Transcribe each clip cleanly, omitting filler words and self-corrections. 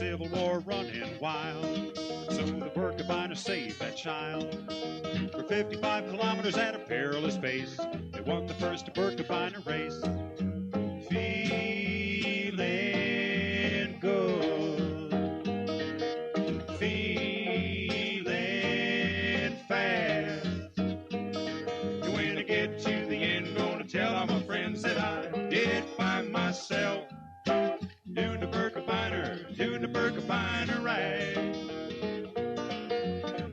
Civil War running wild. So the BIrkebeiner saved that child. For 55 kilometers at a perilous pace, they won the first BIrkebeiner race. Feeling good, feeling fast. When I get to the end, gonna tell all my friends that I did it by myself. Doing the BIrkebeiner rag.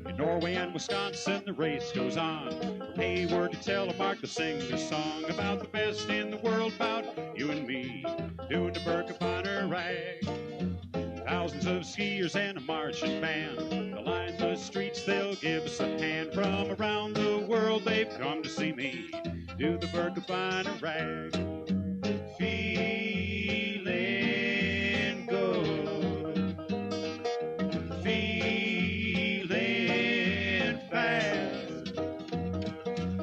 In Norway and Wisconsin, the race goes on. From Hayward to Telemark, they'll sing this song about the best in the world, about you and me, doing the BIrkebeiner rag. Thousands of skiers and a marching band, they'll line the streets, they'll give us a hand. From around the world, they've come to see me do the BIrkebeiner rag. Feeling good, feeling fast.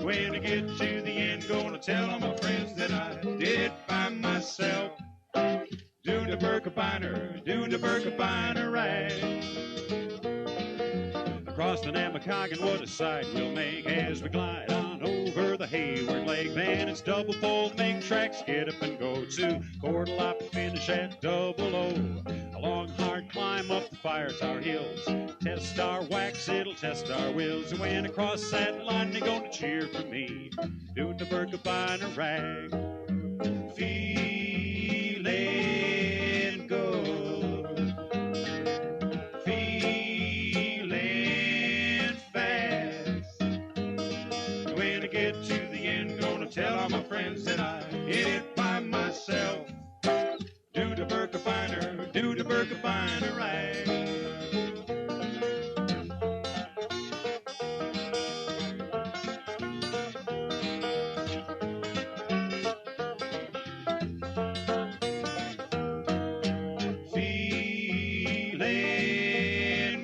When I get to the end, gonna tell all my friends that I did it by myself. Doing the BIrkebeiner rag. Across the Namakogan, what a sight we'll make as we glide on over the Hayward Lake. Then it's double fold, make tracks, get up and go to Quarterlop and finish at Double O. A long, hard climb up the Fire Tower Hills. Test our wax, it'll test our wills. And when across that line, they're gonna cheer for me, doing the BIrkebeiner rag. Feeling good, feeling fast. When I get to the end, gonna tell all my friends that I did it by myself. Do the BIrkebeiner rag. Feeling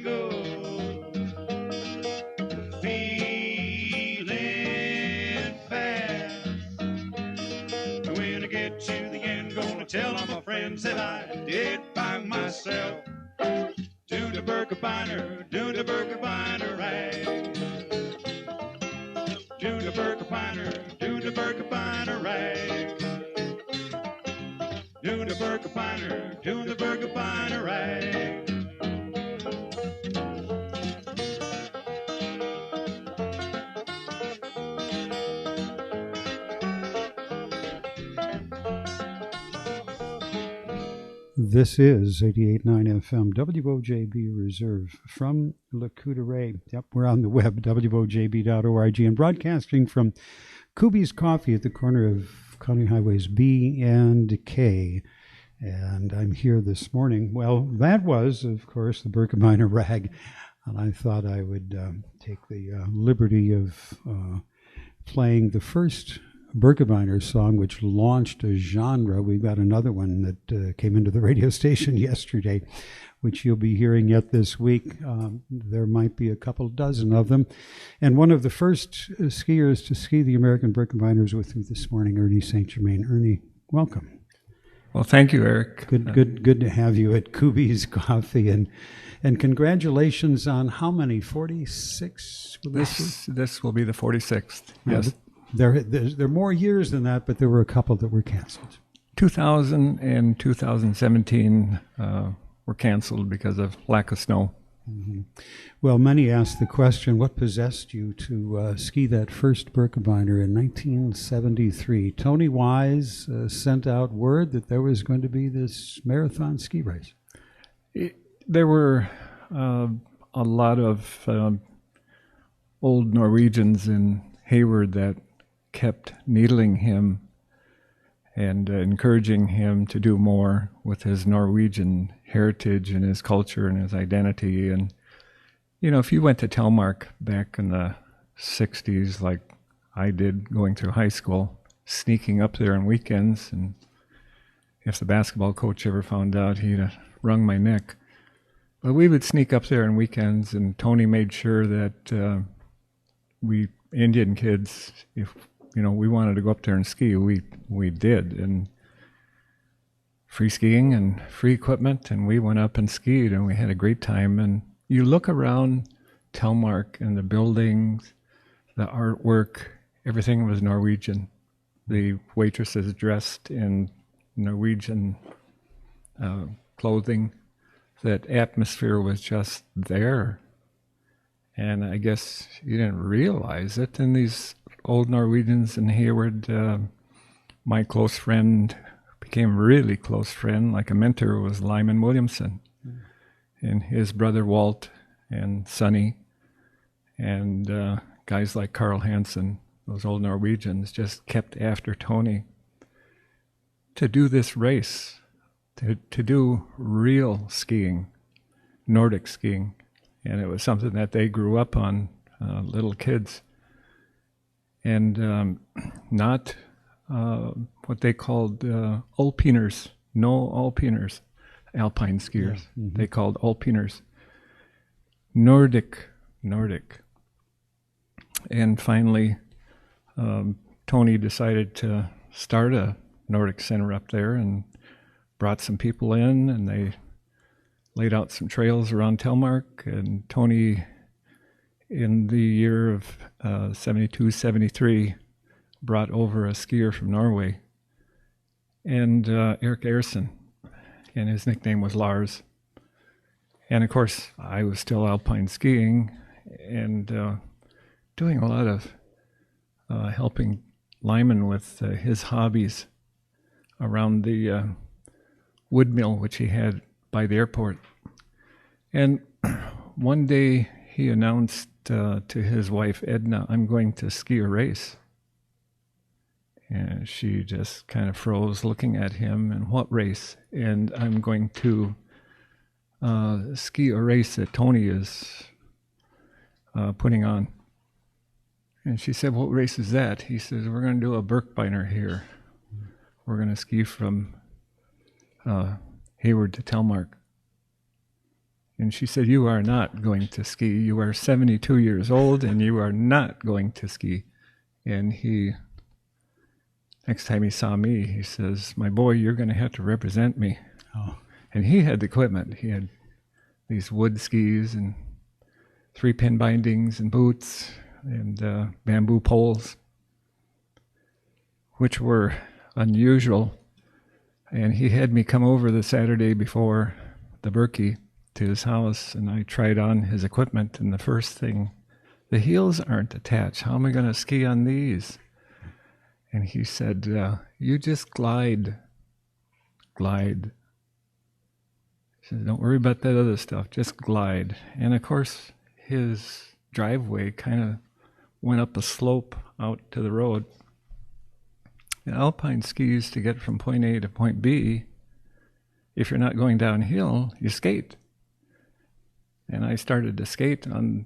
good, feeling fast. When I get to the end, gonna tell all my friends that I did it by myself. Do the BIrkebeiner rag. Do the BIrkebeiner rag. Do the BIrkebeiner rag. This is 88.9 FM, WOJB Reserve from Le Coudray. Yep, we're on the web, WOJB.org, and broadcasting from Koobie's Coffee at the corner of County Highways B and K. And I'm here this morning. Well, that was, of course, the BIrkebeiner rag. And I thought I would take the liberty of playing the first BIrkebeiner song, which launched a genre. We've got another one that came into the radio station yesterday, which you'll be hearing yet this week. There might be a couple dozen of them. And one of the first skiers to ski the American BIrkebeiner is with me this morning, Ernie St. Germaine. Ernie, welcome. Well, thank you, Eric. Good to have you at Koobie's Coffee, and congratulations on how many? 46? This will be the 46th. Yes. There are more years than that, but there were a couple that were canceled. 2000 and 2017 were canceled because of lack of snow. Mm-hmm. Well, many ask the question, what possessed you to ski that first BIrkebeiner in 1973? Tony Wise sent out word that there was going to be this marathon ski race. There were a lot of old Norwegians in Hayward that kept needling him and encouraging him to do more with his Norwegian heritage and his culture and his identity. And, you know, if you went to Telemark back in the 60s, like I did going through high school, sneaking up there on weekends, and if the basketball coach ever found out, he'd have wrung my neck. But we would sneak up there on weekends, and Tony made sure that we Indian kids, if we wanted to go up there and ski, we did. And free skiing and free equipment, and we went up and skied, and we had a great time. And you look around Telemark and the buildings, the artwork, everything was Norwegian. The waitresses dressed in Norwegian clothing. That atmosphere was just there. And I guess you didn't realize it. And these old Norwegians in Hayward, my close friend, became a really close friend, like a mentor, was Lyman Williamson. And his brother Walt and Sonny and guys like Carl Hansen, those old Norwegians, just kept after Tony to do this race, to do real skiing, Nordic skiing. And it was something that they grew up on, little kids. And not what they called alpiners, no alpiners, alpine skiers. Yeah. Mm-hmm. They called alpiners. Nordic. And finally, Tony decided to start a Nordic center up there and brought some people in, and they laid out some trails around Telemark. And Tony, in the year of 72, 73, brought over a skier from Norway, and Erik Ersen, and his nickname was Lars. And of course, I was still alpine skiing and doing a lot of helping Lyman with his hobbies around the wood mill, which he had by the airport. And one day he announced to his wife, Edna, "I'm going to ski a race." And she just kind of froze looking at him. "And what race?" "And I'm going to ski a race that Tony is putting on." And she said, "What race is that?" He says, "We're going to do a BIrkebeiner here. We're going to ski from Hayward to Telemark." And she said, "You are not going to ski. You are 72 years old and you are not going to ski." And next time he saw me, he says, "My boy, you're going to have to represent me." Oh. And he had the equipment. He had these wood skis and 3-pin bindings and boots and bamboo poles, which were unusual. And he had me come over the Saturday before the Birkie to his house, and I tried on his equipment, and the first thing, "The heels aren't attached. How am I going to ski on these?" And he said, "You just glide. Glide." He said, "Don't worry about that other stuff. Just glide." And of course, his driveway kind of went up a slope out to the road. And alpine skis, to get from point A to point B, if you're not going downhill, you skate. And I started to skate on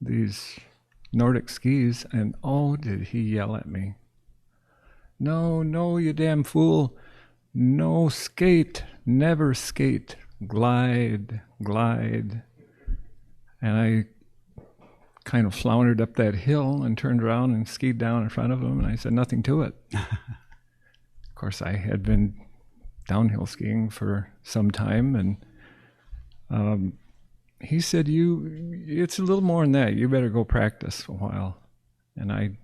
these Nordic skis, and oh, did he yell at me. No, you damn fool. No, skate. Never skate. Glide. And I kind of floundered up that hill and turned around and skied down in front of him, and I said nothing to it. Of course, I had been downhill skiing for some time, and he said, "It's a little more than that. You better go practice a while." And I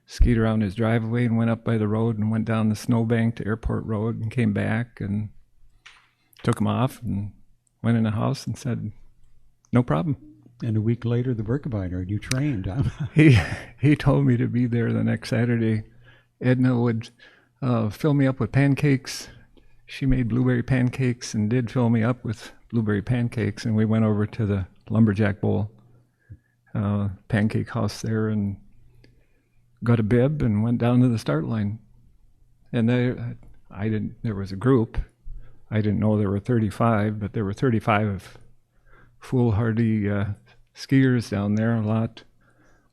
skied around his driveway and went up by the road and went down the snowbank to Airport Road and came back and took him off and went in the house and said, "No problem." And a week later, the BIrkebeiner, you trained, huh? He told me to be there the next Saturday. Edna would fill me up with pancakes. She made blueberry pancakes and did fill me up with blueberry pancakes, and we went over to the Lumberjack Bowl pancake house there and got a bib and went down to the start line. And there was a group. I didn't know there were 35, but there were 35 foolhardy skiers down there, a lot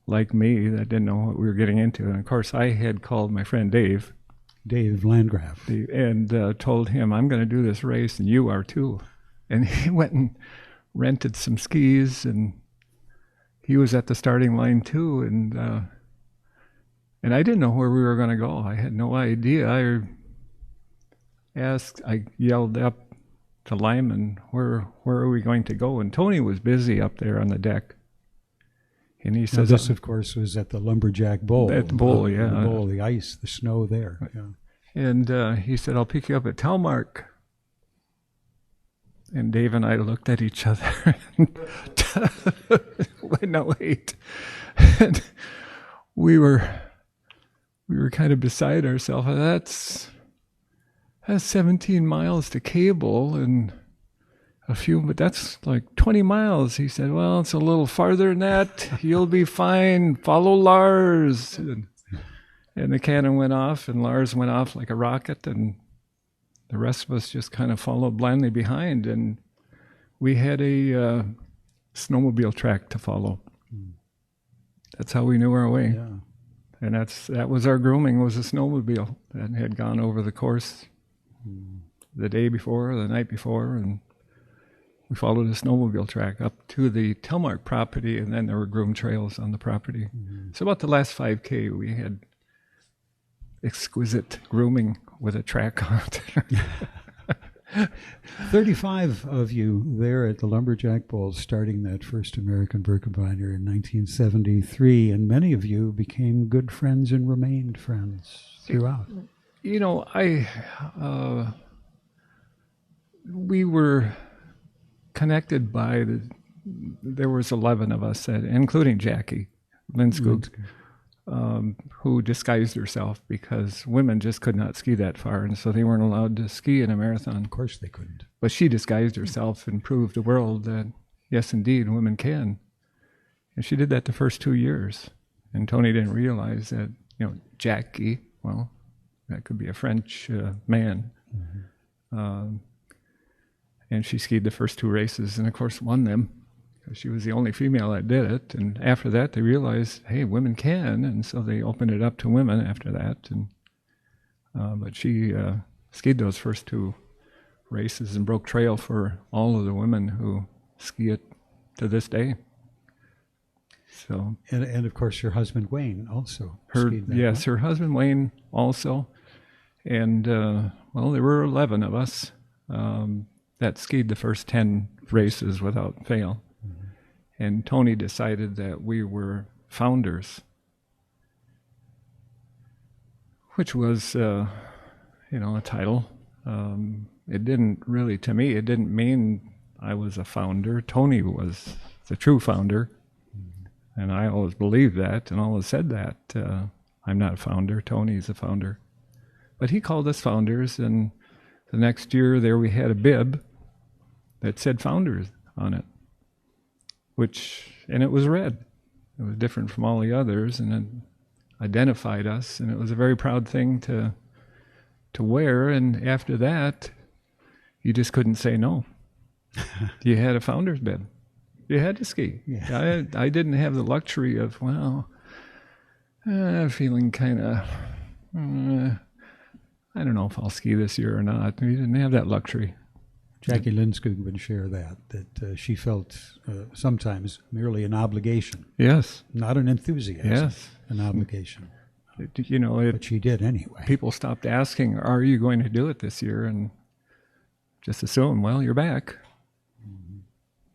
like me that didn't know what we were getting into. And of course, I had called my friend Dave Landgraf, and told him, "I'm going to do this race, and you are too." And he went and rented some skis, and he was at the starting line too. And I didn't know where we were going to go. I had no idea. I yelled up to Lyman, where are we going to go? And Tony was busy up there on the deck. And he says, this, of course, was at the Lumberjack Bowl. At the bowl, yeah. The bowl, the ice, the snow there. Yeah. And he said, I'll pick you up at Telmark. And Dave and I looked at each other. No, wait. And we were kind of beside ourselves. That's 17 miles to Cable and but that's like 20 miles. He said, well, it's a little farther than that. You'll be fine. Follow Lars. And the cannon went off, and Lars went off like a rocket, and the rest of us just kind of followed blindly behind. And we had a snowmobile track to follow. That's how we knew our way. Yeah. And that was our grooming, was a snowmobile that had gone over the course the day before, the night before, and we followed a snowmobile track up to the Telmark property, and then there were groomed trails on the property. So about the last 5K, we had exquisite grooming with a track on it. 35 of you there at the Lumberjack Bowl, starting that first American BIrkebeiner in 1973, and many of you became good friends and remained friends throughout. You know, we were connected by there was 11 of us, including Jackie Lindskog, who disguised herself because women just could not ski that far, and so they weren't allowed to ski in a marathon. Of course they couldn't. But she disguised herself and proved the world that, yes, indeed, women can. And she did that the first 2 years. And Tony didn't realize that, Jackie, well, that could be a French man. And she skied the first 2 races and, of course, won them. She was the only female that did it. And after that, they realized, hey, women can. And so they opened it up to women after that. And but she skied those first 2 races and broke trail for all of the women who ski it to this day. So and of course, your husband Wayne also skied that. Yes, her husband Wayne also. And, well, there were 11 of us that skied the first 10 races without fail. And Tony decided that we were founders, which was, a title. It didn't really, to me, it didn't mean I was a founder. Tony was the true founder. And I always believed that and always said that. I'm not a founder. Tony's a founder. But he called us founders, and the next year there we had a bib that said founders on it. And it was red. It was different from all the others, and it identified us, and it was a very proud thing to wear. And after that, you just couldn't say no. You had a founder's bib. You had to ski. Yeah. I didn't have the luxury of, feeling kind of, I don't know if I'll ski this year or not. We didn't have that luxury. Jackie Lindskog would share that she felt sometimes merely an obligation. Yes. Not an enthusiasm. Yes. An obligation. But she did anyway. People stopped asking, are you going to do it this year? And just assume, well, you're back.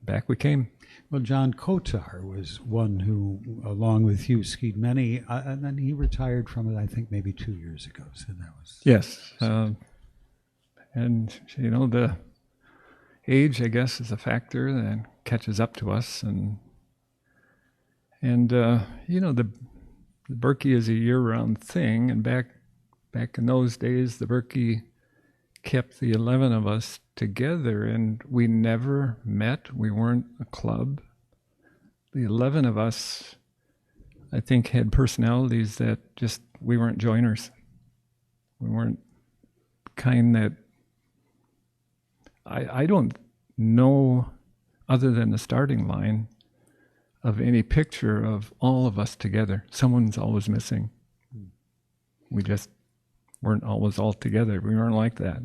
Back we came. Well, John Kotar was one who, along with you, skied many, and then he retired from it, I think, maybe 2 years ago. So that was... Yes. And, the age, I guess, is a factor that catches up to us. And the Birkie is a year-round thing. And back in those days, the Birkie kept the 11 of us together, and we never met. We weren't a club. The 11 of us, I think, had personalities that we weren't joiners. We weren't kind that, I don't know, other than the starting line, of any picture of all of us together. Someone's always missing. We just weren't always all together. We weren't like that.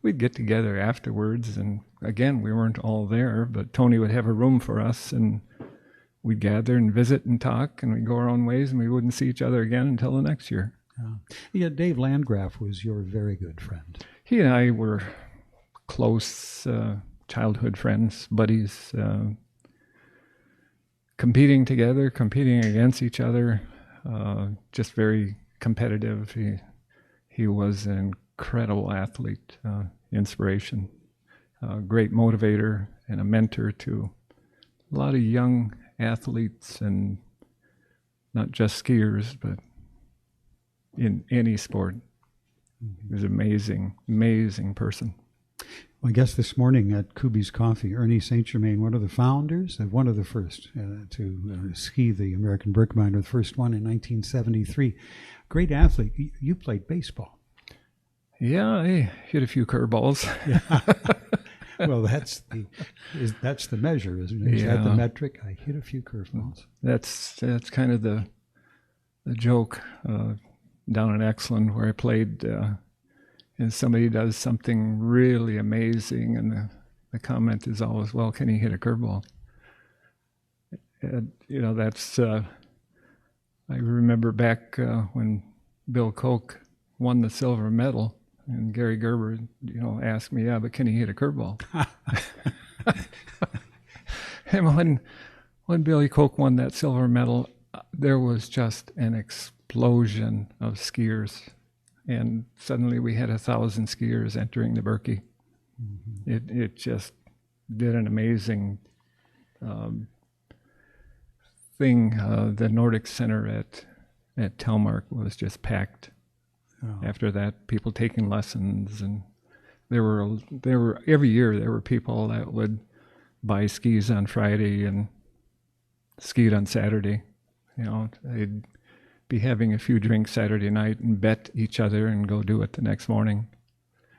We'd get together afterwards, and again, we weren't all there, but Tony would have a room for us, and we'd gather and visit and talk, and we'd go our own ways, and we wouldn't see each other again until the next year. Yeah, Dave Landgraf was your very good friend. he and I were close childhood friends, buddies, competing together, competing against each other, just very competitive. He was an incredible athlete, inspiration, great motivator, and a mentor to a lot of young athletes, and not just skiers, but in any sport. He was an amazing person. Well, I guess this morning at Koobie's Coffee, Ernie St. Germaine, one of the founders, and one of the first to ski the American BIrkebeiner, the first one in 1973. Great athlete. You played baseball. Yeah, I hit a few curveballs. Yeah. Well, that's the measure, isn't it? Is that the metric? I hit a few curveballs. That's kind of the joke down in Exlin where I played. And somebody does something really amazing, and the comment is always, well, can he hit a curveball? And, that's, I remember back when Bill Koch won the silver medal, and Gary Gerber, asked me, yeah, but can he hit a curveball? And when Billy Koch won that silver medal, there was just an explosion of skiers. And suddenly we had 1,000 skiers entering the Birkie. Mm-hmm. It just did an amazing thing. The Nordic Center at Telmark was just packed. Oh. After that, people taking lessons, and there were every year there were people that would buy skis on Friday and skied on Saturday. They'd be having a few drinks Saturday night and bet each other and go do it the next morning.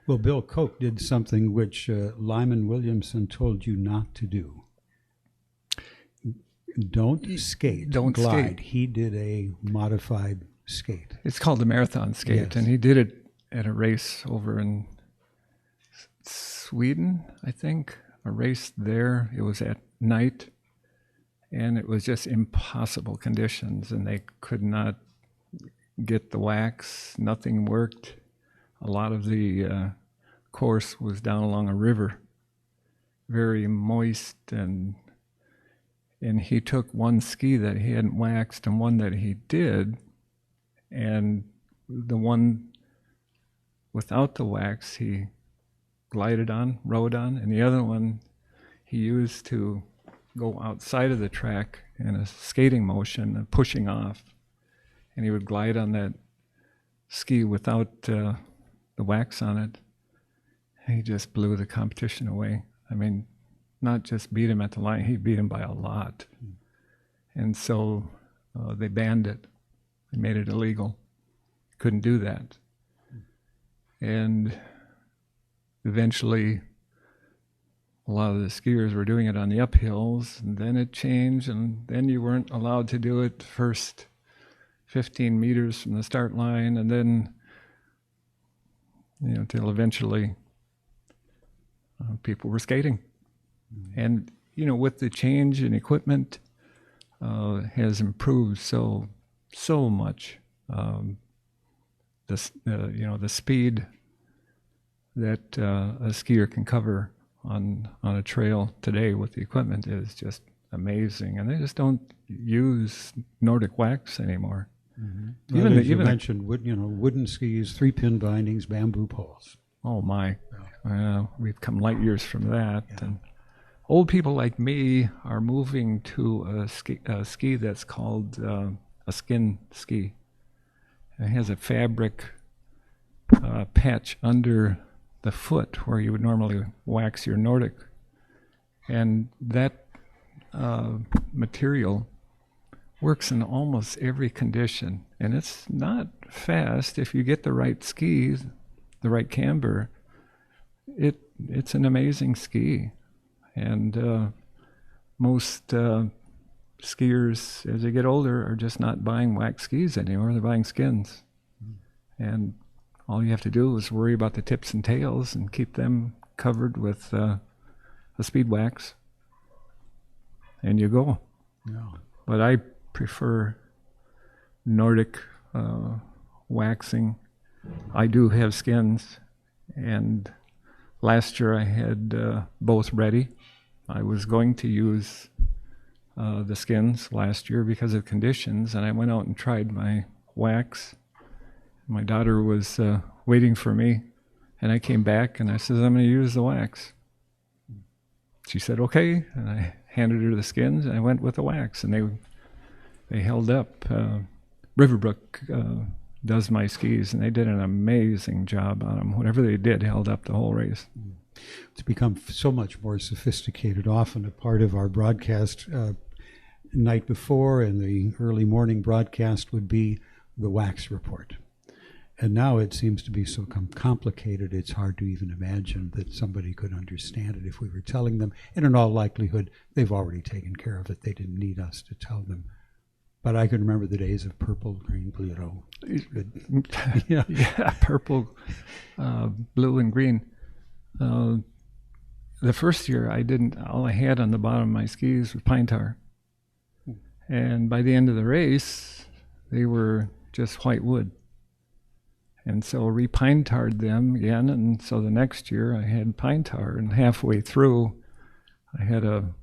Well, Bill Koch did something which Lyman Williamson told you not to do. Don't skate. Don't glide. Skate. He did a modified skate. It's called the marathon skate, yes. And he did it at a race over in Sweden, I think. A race there. It was at night. And it was just impossible conditions, and they could not get the wax. Nothing worked. A lot of the course was down along a river, very moist, and he took one ski that he hadn't waxed and one that he did, and the one without the wax he glided on, rode on, and the other one he used to go outside of the track in a skating motion and pushing off, and he would glide on that ski without the wax on it. And he just blew the competition away. I mean, not just beat him at the line, he beat him by a lot. And so they banned it. They made it illegal. Couldn't do that. And eventually a lot of the skiers were doing it on the uphills, and then it changed, and then you weren't allowed to do it first 15 meters from the start line, and then, till eventually people were skating. Mm-hmm. And, with the change in equipment, has improved so much. The speed that a skier can cover on a trail today with the equipment is just amazing, and they just don't use Nordic wax anymore. Mm-hmm. Even you mentioned wooden skis, 3-pin bindings, bamboo poles. Oh my, we've come light years from that. Yeah. And old people like me are moving to a ski that's called a skin ski. It has a fabric patch under the foot where you would normally wax your Nordic, and that material works in almost every condition, and it's not fast. If you get the right skis, the right camber, it's an amazing ski. And most skiers, as they get older, are just not buying wax skis anymore. They're buying skins. And all you have to do is worry about the tips and tails and keep them covered with a speed wax, and you go. Yeah. But I prefer Nordic waxing. I do have skins, And last year I had both ready. I was going to use the skins last year because of conditions, and I went out and tried my wax. My daughter was waiting for me, and I came back and I said, I'm going to use the wax. She said, okay, and I handed her the skins, and I went with the wax, and they held up. Riverbrook does my skis, and they did an amazing job on them. Whatever they did held up the whole race. It's become so much more sophisticated. Often a part of our broadcast night before and the early morning broadcast would be the wax report. And now it seems to be so complicated, it's hard to even imagine that somebody could understand it if we were telling them. And in all likelihood, they've already taken care of it. They didn't need us to tell them. But I can remember the days of purple, green, blue, yeah, purple, blue, and green. The first year all I had on the bottom of my skis was pine tar. And by the end of the race, they were just white wood. And so re-pine tarred them again, and so the next year I had pine tar, and halfway through I had a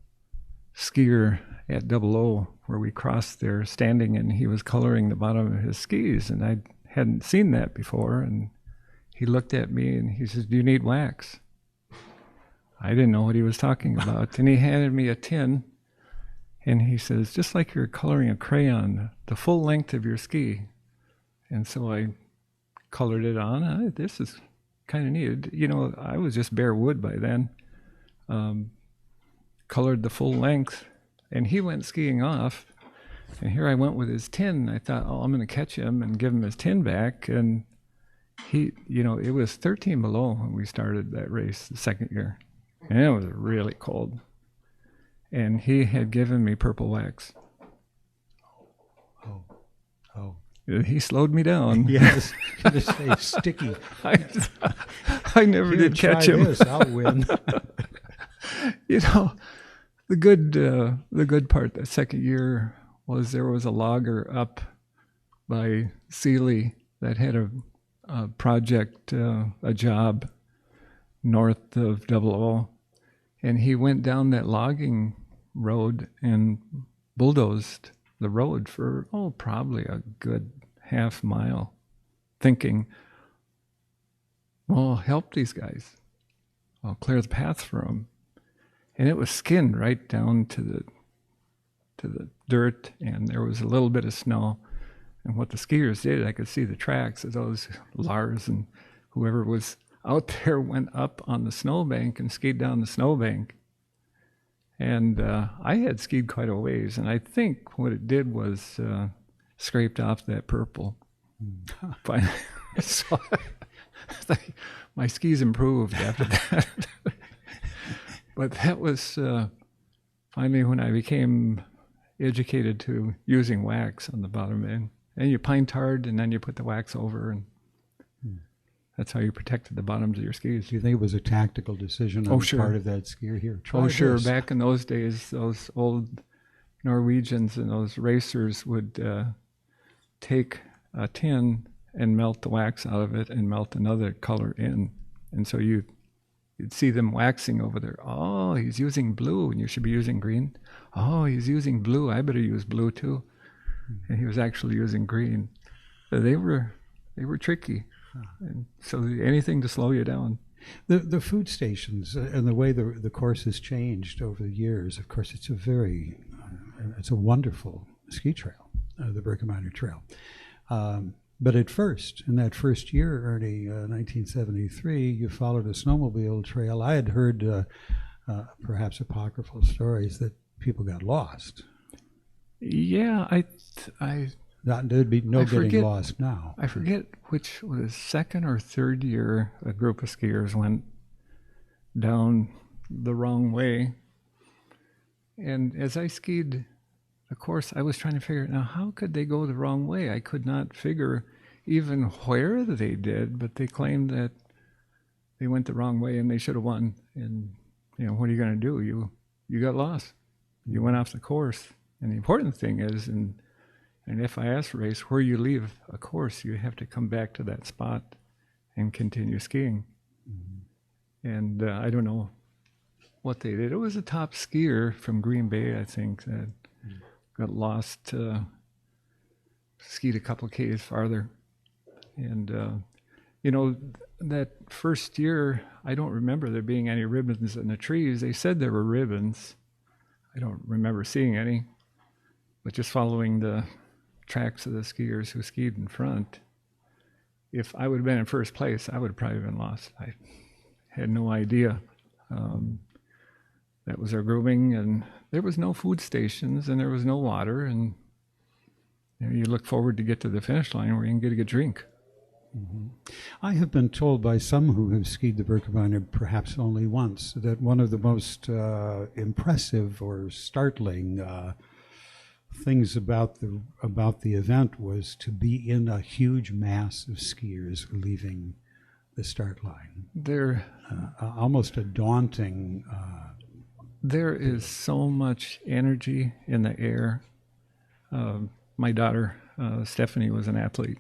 skier at Double O where we crossed there standing, and he was coloring the bottom of his skis, and I hadn't seen that before, and he looked at me and he says, do you need wax? I didn't know what he was talking about, and he handed me a tin, and he says, just like you're coloring a crayon, the full length of your ski. And so I colored it on. This is kind of neat. You know, I was just bare wood by then. Colored the full length, and he went skiing off. And here I went with his tin. I thought, oh, I'm going to catch him and give him his tin back. And he, you know, it was 13 below when we started that race the second year. And it was really cold. And he had given me purple wax. Oh. He slowed me down. Yes, to say sticky. I never did catch him. This, I'll win. You know, the good part the second year was there was a logger up by Sealy that had a project, a job north of Double O, and he went down that logging road and bulldozed the road for, probably a good half mile, thinking, well, I'll help these guys. I'll clear the path for them. And it was skinned right down to the dirt, and there was a little bit of snow. And what the skiers did, I could see the tracks of those Lars and whoever was out there went up on the snowbank and skied down the snowbank. And I had skied quite a ways, and I think what it did was scraped off that purple. So my skis improved after that. But that was finally when I became educated to using wax on the bottom end. And you pine tarred, and then you put the wax over, and that's how you protected the bottoms of your skis. Do you think it was a tactical decision on the part of that skier here? Sure. Back in those days, those old Norwegians and those racers would take a tin and melt the wax out of it and melt another color in. And so you'd see them waxing over there. Oh, he's using blue, and you should be using green. Oh, he's using blue. I better use blue too. And he was actually using green. They were tricky. And so anything to slow you down. The food stations and the way the course has changed over the years, of course, it's a wonderful ski trail, the Birkebeiner Trail. But at first, in that first year, Ernie, 1973, you followed a snowmobile trail. I had heard perhaps apocryphal stories that people got lost. Yeah, There'd be no getting lost now. I forget which was second or third year a group of skiers went down the wrong way. And as I skied the course, I was trying to figure out, now how could they go the wrong way? I could not figure even where they did, but they claimed that they went the wrong way and they should have won. And, what are you going to do? You got lost. You went off the course. And the important thing is, in an FIS race, where you leave a course, you have to come back to that spot and continue skiing. And I don't know what they did. It was a top skier from Green Bay, I think, that got lost, skied a couple Ks farther. And, you know, that first year, I don't remember there being any ribbons in the trees. They said there were ribbons. I don't remember seeing any, but just following the tracks of the skiers who skied in front. If I would have been in first place, I would have probably been lost. I had no idea. That was our grooming, and there was no food stations, and there was no water, and you look forward to get to the finish line where you can get a good drink. Mm-hmm. I have been told by some who have skied the Birkebeiner perhaps only once that one of the most impressive or startling things about the event was to be in a huge mass of skiers leaving the start line. There, almost a daunting. There is so much energy in the air. My daughter, Stephanie, was an athlete.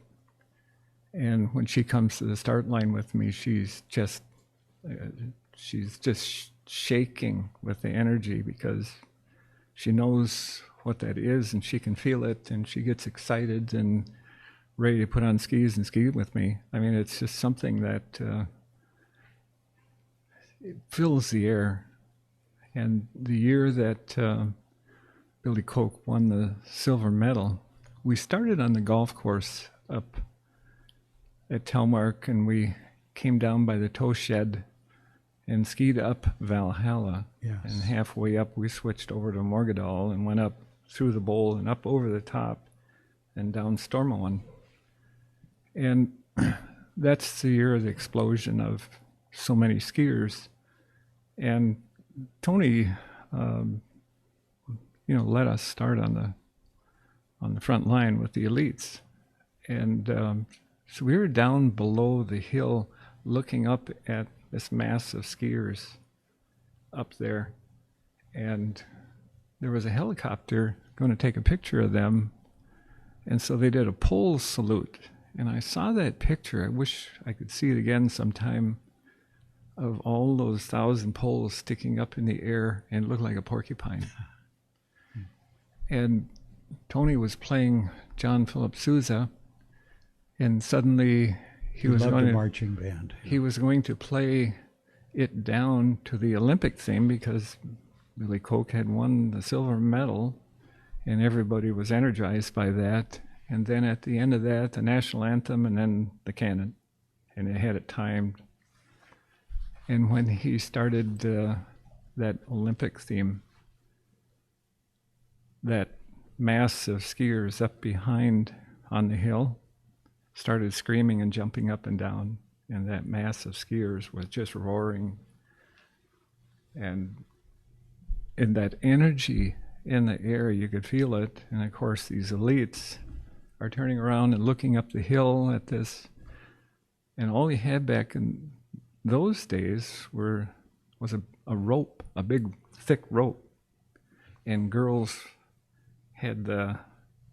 And when she comes to the start line with me, she's just shaking with the energy because she knows what that is and she can feel it and she gets excited and ready to put on skis and ski with me. I mean, it's just something that it fills the air. And the year that Billy Koch won the silver medal, we started on the golf course up at Telmark, and we came down by the tow shed and skied up Valhalla. Yes. And halfway up, we switched over to Morgadal and went up through the bowl and up over the top and down Stormoen. And that's the year of the explosion of so many skiers. And Tony, let us start on the front line with the elites. And so we were down below the hill looking up at this mass of skiers up there. And there was a helicopter going to take a picture of them. And so they did a pole salute. And I saw that picture. I wish I could see it again sometime, of all those 1,000 poles sticking up in the air and looked like a porcupine. And Tony was playing John Philip Sousa, and suddenly he was going to marching band. He was going to play it down to the Olympic theme because Billy Koch had won the silver medal, and everybody was energized by that. And then at the end of that, the national anthem, and then the cannon, and it had it timed. And when he started that Olympic theme, that mass of skiers up behind on the hill started screaming and jumping up and down, and that mass of skiers was just roaring. And in that energy in the air, you could feel it. And of course, these elites are turning around and looking up the hill at this, and all we had back in those days was a rope, a big thick rope, and girls had the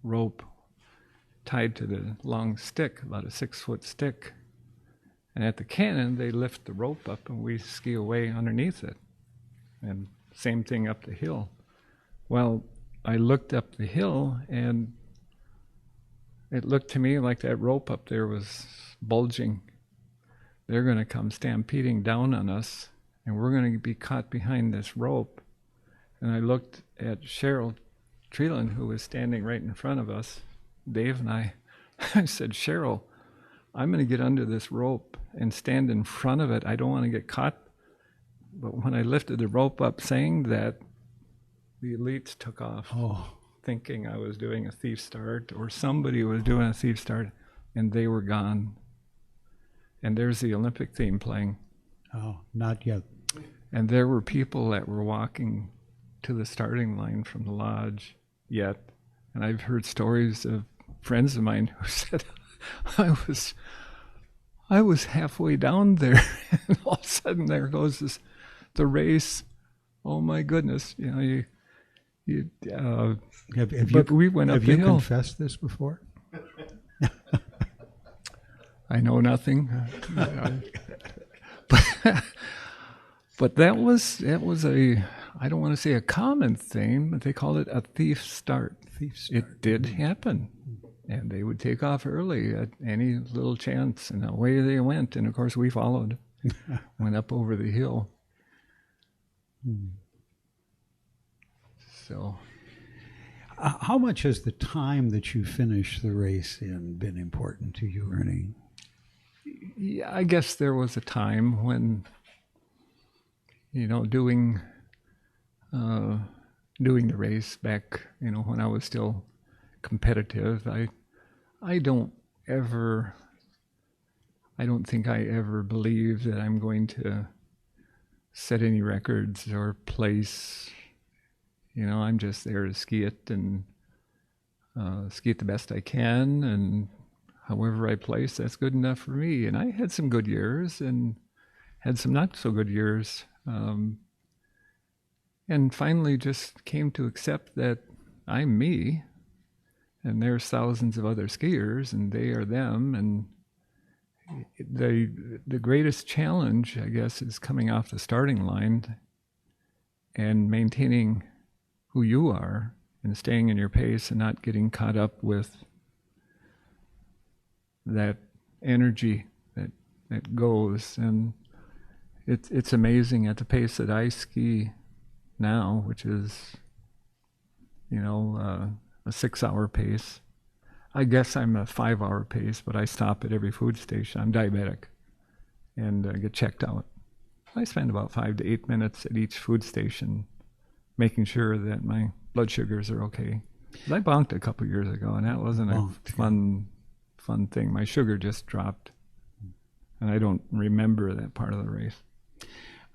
rope tied to the long stick, about a 6-foot stick, and at the cannon they lift the rope up and we ski away underneath it, and same thing up the hill. Well, I looked up the hill and it looked to me like that rope up there was bulging. They're going to come stampeding down on us, and we're going to be caught behind this rope. And I looked at Cheryl Treeland, who was standing right in front of us, Dave and I said, Cheryl, I'm going to get under this rope and stand in front of it. I don't want to get caught. But when I lifted the rope up saying that, the elites took off, thinking I was doing a thief start or somebody was doing a thief start, and they were gone. And there's the Olympic theme playing. Oh, not yet. And there were people that were walking to the starting line from the lodge yet. And I've heard stories of friends of mine who said, I was halfway down there, and all of a sudden there goes the race. Oh my goodness! You know, we went up the hill. Have you confessed this before? I know nothing. But that was a, I don't want to say a common thing, but they called it a thief start. It did happen. And they would take off early at any little chance, and away they went. And of course we followed, went up over the hill. So, how much has the time that you finished the race in been important to you, Ernie? Yeah, I guess there was a time when, doing the race back, when I was still competitive, I don't think I ever believed that I'm going to set any records or place. I'm just there to ski it and ski it the best I can, and however I place, that's good enough for me. And I had some good years and had some not so good years, and finally just came to accept that I'm me, and there's thousands of other skiers, and they are them. And the greatest challenge, I guess, is coming off the starting line and maintaining who you are and staying in your pace and not getting caught up with that energy that goes. And it's amazing at the pace that I ski now, which is, a 6-hour pace. I guess I'm a 5-hour pace, but I stop at every food station. I'm diabetic and get checked out. I spend about 5 to 8 minutes at each food station making sure that my blood sugars are okay. I bonked a couple years ago, and that wasn't a fun thing. My sugar just dropped, and I don't remember that part of the race.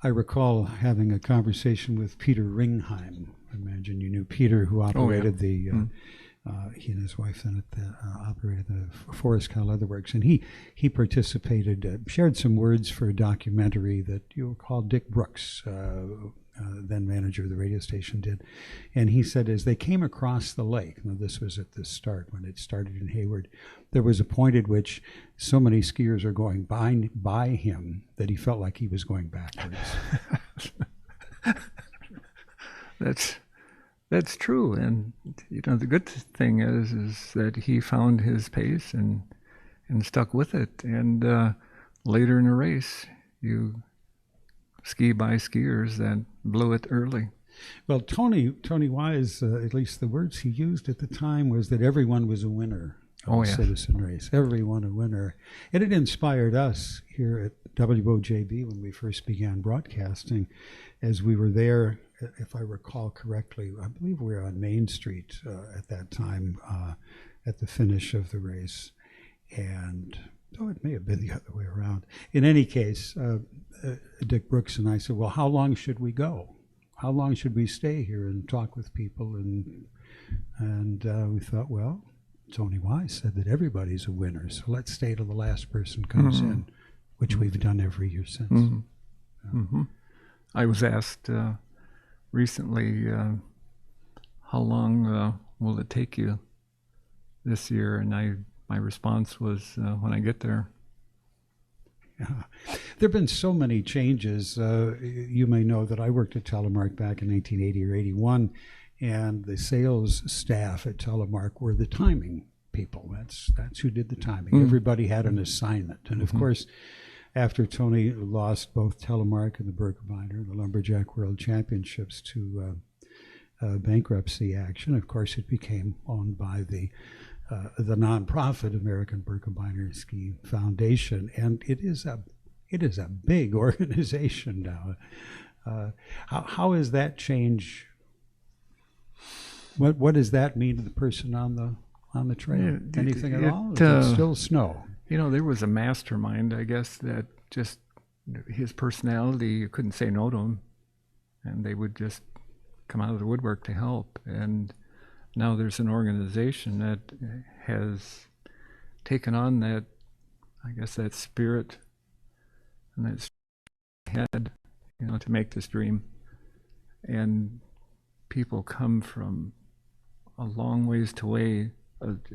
I recall having a conversation with Peter Ringheim. I imagine you knew Peter, who operated he and his wife then operated the Forest Cow Leatherworks, and he participated, shared some words for a documentary that you recall Dick Brooks, then manager of the radio station, did. And he said as they came across the lake, now this was at the start when it started in Hayward, there was a point at which so many skiers are going by him that he felt like he was going backwards. That's true. And the good thing is that he found his pace and stuck with it. And later in the race, you ski by skiers that blew it early. Well, Tony Wise, at least the words he used at the time was that everyone was a winner of the Citizen Race. Everyone a winner. And it inspired us here at WOJB when we first began broadcasting, as we were there, if I recall correctly, I believe we were on Main Street at that time at the finish of the race. And it may have been the other way around. In any case, Dick Brooks and I said, well, how long should we go? How long should we stay here and talk with people? And we thought, well, Tony Wise said that everybody's a winner, so let's stay till the last person comes in, which we've done every year since. I was asked recently, how long will it take you this year? And my response was, when I get there. Yeah. There have been so many changes. You may know that I worked at Telemark back in 1980 or 81, and the sales staff at Telemark were the timing people. That's who did the timing. Everybody had an assignment. And of course, after Tony lost both Telemark and the BIrkebeiner, the Lumberjack World Championships, to bankruptcy action, of course it became owned by the nonprofit American BIrkebeiner Ski Foundation, and it is a big organization now. How has that changed? What does that mean to the person on the trail? Anything at all? Is it still snow? There was a mastermind, I guess, that just his personality, you couldn't say no to him, and they would just come out of the woodwork to help. And now there's an organization that has taken on that, I guess, that spirit and that head, to make this dream. And people come from a long ways away,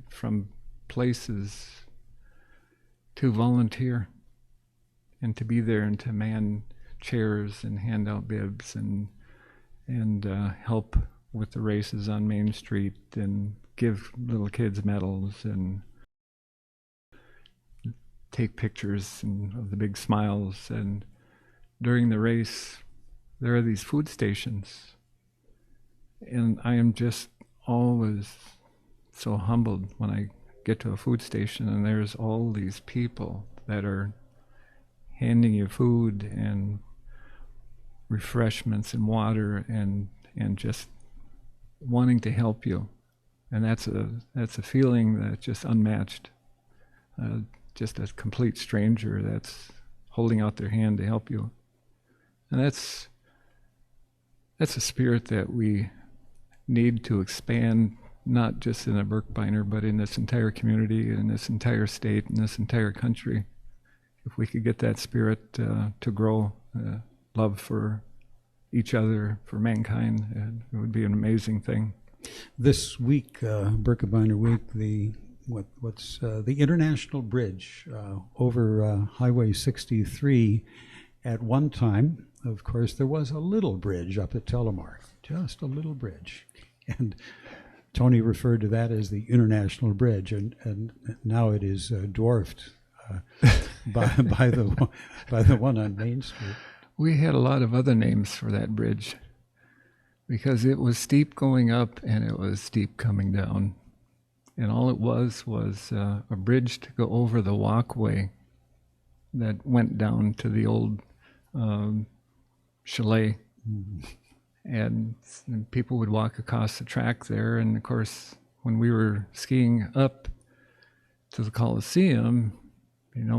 from places to volunteer. and to be there and to man chairs and hand out bibs and help with the races on Main Street and give little kids medals and take pictures of the big smiles. And during the race, there are these food stations. And I am just always so humbled when I get to a food station and there's all these people that are handing you food and refreshments and water and just wanting to help you. And that's a feeling that's just unmatched. Just a complete stranger that's holding out their hand to help you. And that's a spirit that we need to expand, not just in a BIrkebeiner, but in this entire community, in this entire state, in this entire country. If we could get that spirit to grow, love for each other, for mankind, it would be an amazing thing. This week, BIrkebeiner Week, the International Bridge over Highway 63. At one time, of course, there was a little bridge up at Telemark, just a little bridge, and Tony referred to that as the International Bridge, and now it is dwarfed by the one on Main Street. We had a lot of other names for that bridge because it was steep going up and it was steep coming down. And all it was a bridge to go over the walkway that went down to the old chalet. Mm-hmm. And people would walk across the track there. And of course, when we were skiing up to the Coliseum,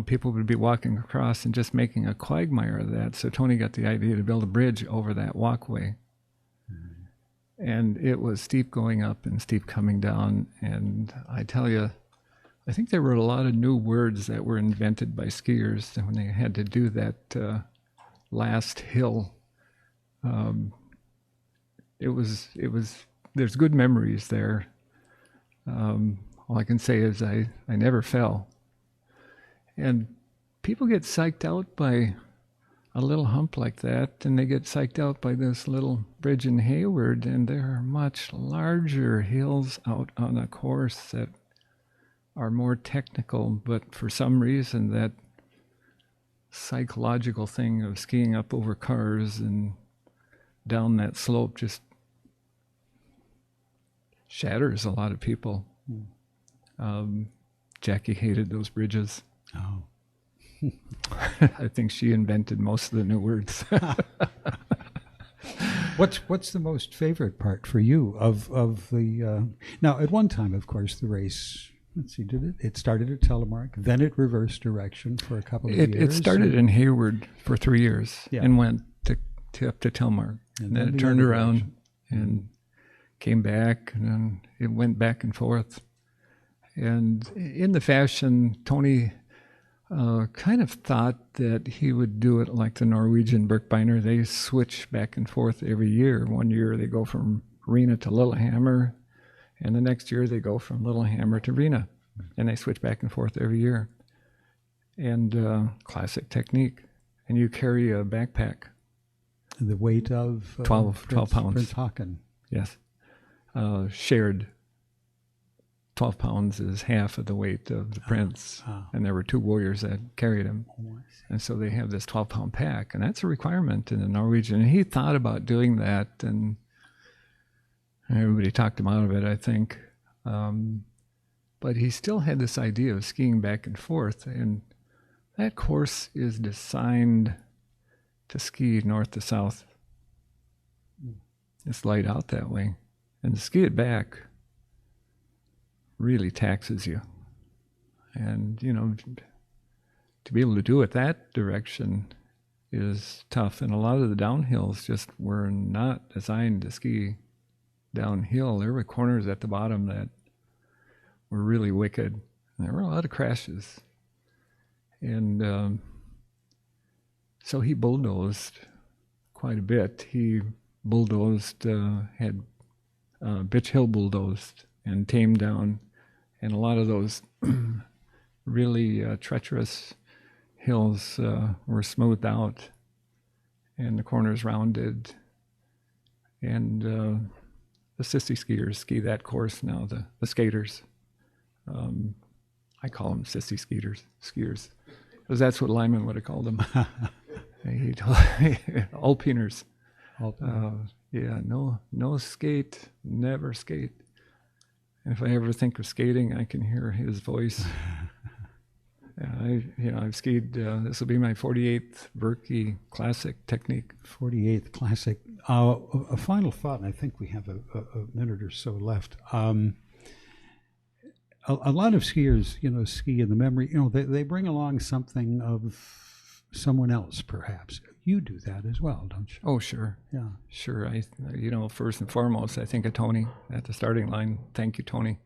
people would be walking across and just making a quagmire of that. So Tony got the idea to build a bridge over that walkway. Mm-hmm. And it was steep going up and steep coming down. And I tell you, I think there were a lot of new words that were invented by skiers when they had to do that last hill. There's good memories there. All I can say is I never fell. And people get psyched out by a little hump like that, and they get psyched out by this little bridge in Hayward, and there are much larger hills out on a course that are more technical, but for some reason that psychological thing of skiing up over cars and down that slope just shatters a lot of people. Jackie hated those bridges. Oh. I think she invented most of the new words. What's the most favorite part for you of the? Now, at one time, of course, the race. Let's see, it started at Telemark, then it reversed direction for a couple of years. It started in Hayward for 3 years and went up to Telemark, and then it turned around and came back, and then it went back and forth. And in the fashion, Tony kind of thought that he would do it like the Norwegian BIrkebeiner. They switch back and forth every year. One year they go from Rena to Lillehammer, and the next year they go from Lillehammer to Rena, and they switch back and forth every year. And classic technique. And you carry a backpack. The weight of 12 pounds. Prince Haakon. Yes. Shared. 12 pounds is half of the weight of the prince. And there were 2 warriors that carried him. And so they have this 12-pound pack. And that's a requirement in the Norwegian. And he thought about doing that, and everybody talked him out of it, I think. But he still had this idea of skiing back and forth. And that course is designed to ski north to south. It's laid out that way. And to ski it back really taxes you. And, to be able to do it that direction is tough. And a lot of the downhills just were not designed to ski downhill. There were corners at the bottom that were really wicked. And there were a lot of crashes. And so he bulldozed quite a bit. He bulldozed, had Bitch Hill bulldozed and tamed down. And a lot of those really treacherous hills were smoothed out and the corners rounded. And the sissy skiers ski that course now, the skaters. I call them sissy skiers, because that's what Lyman would have called them. Alpiners. Yeah, no skate, never skate. And if I ever think of skating, I can hear his voice. I've skied. This will be my 48th Birkie Classic technique. 48th Classic. A final thought, and I think we have a minute or so left. A lot of skiers, ski in the memory. They bring along something of someone else, perhaps. You do that as well, don't you? Oh, sure. Yeah. Sure. First and foremost, I think of Tony at the starting line. Thank you, Tony.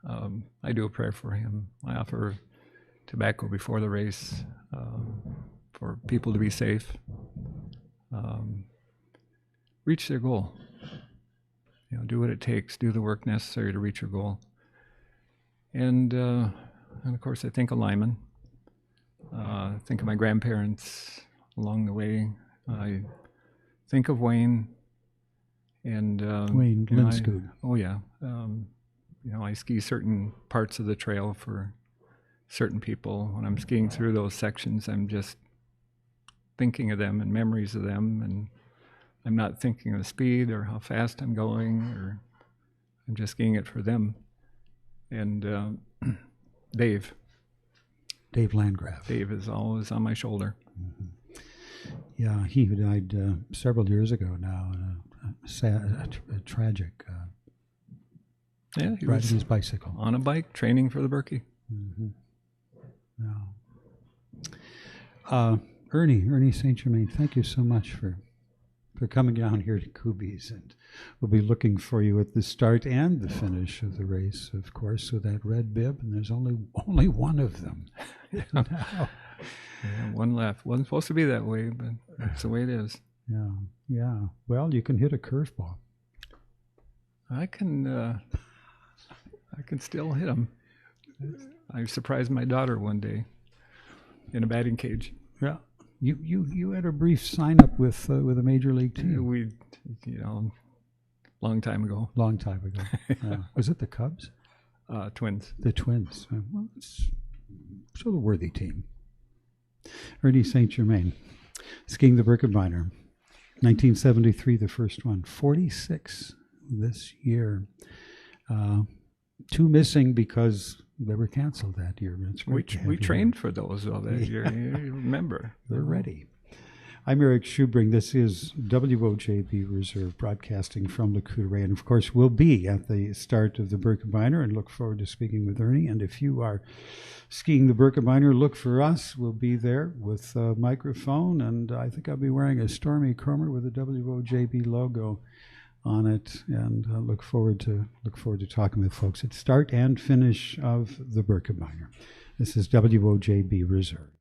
I do a prayer for him. I offer tobacco before the race for people to be safe, reach their goal. Do what it takes, do the work necessary to reach your goal. And of course, I think of Lyman. I think of my grandparents along the way. I think of Wayne. And Wayne Linscoot. Oh yeah. I ski certain parts of the trail for certain people. When I'm skiing through those sections, I'm just thinking of them and memories of them, and I'm not thinking of the speed or how fast I'm going, or I'm just skiing it for them. And Dave Landgraf. Dave is always on my shoulder. Mm-hmm. Yeah, he died several years ago now, a tragic he riding was his bicycle. On a bike, training for the Birkie. Mm-hmm. Yeah. Ernie St. Germaine, thank you so much for coming down here to Koobie's, and we'll be looking for you at the start and the finish of the race, of course, with that red bib, and there's only one of them. Yeah, one left. Wasn't supposed to be that way, but that's the way it is. Yeah. Well, you can hit a curveball. I can still hit them. I surprised my daughter one day in a batting cage. Yeah. You had a brief sign-up with a major league team. We, long time ago. Long time ago. Was it the Cubs? Twins. The Twins. Well, it's sort of a worthy team. Ernie St. Germaine, skiing the Birkebeiner. 1973, the first one. 46 this year. 2 missing because they were canceled that year. We trained for those that year. You remember. They're ready. I'm Eric Schubring. This is WOJB Reserve, broadcasting from Lacoudray. And, of course, we'll be at the start of the Birkebeiner and look forward to speaking with Ernie. And if you are skiing the Birkebeiner, look for us. We'll be there with a microphone. And I think I'll be wearing a Stormy Cromer with a WOJB logo on it, and look forward to talking with folks at start and finish of the Birkebeiner. This is WOJB Reserve.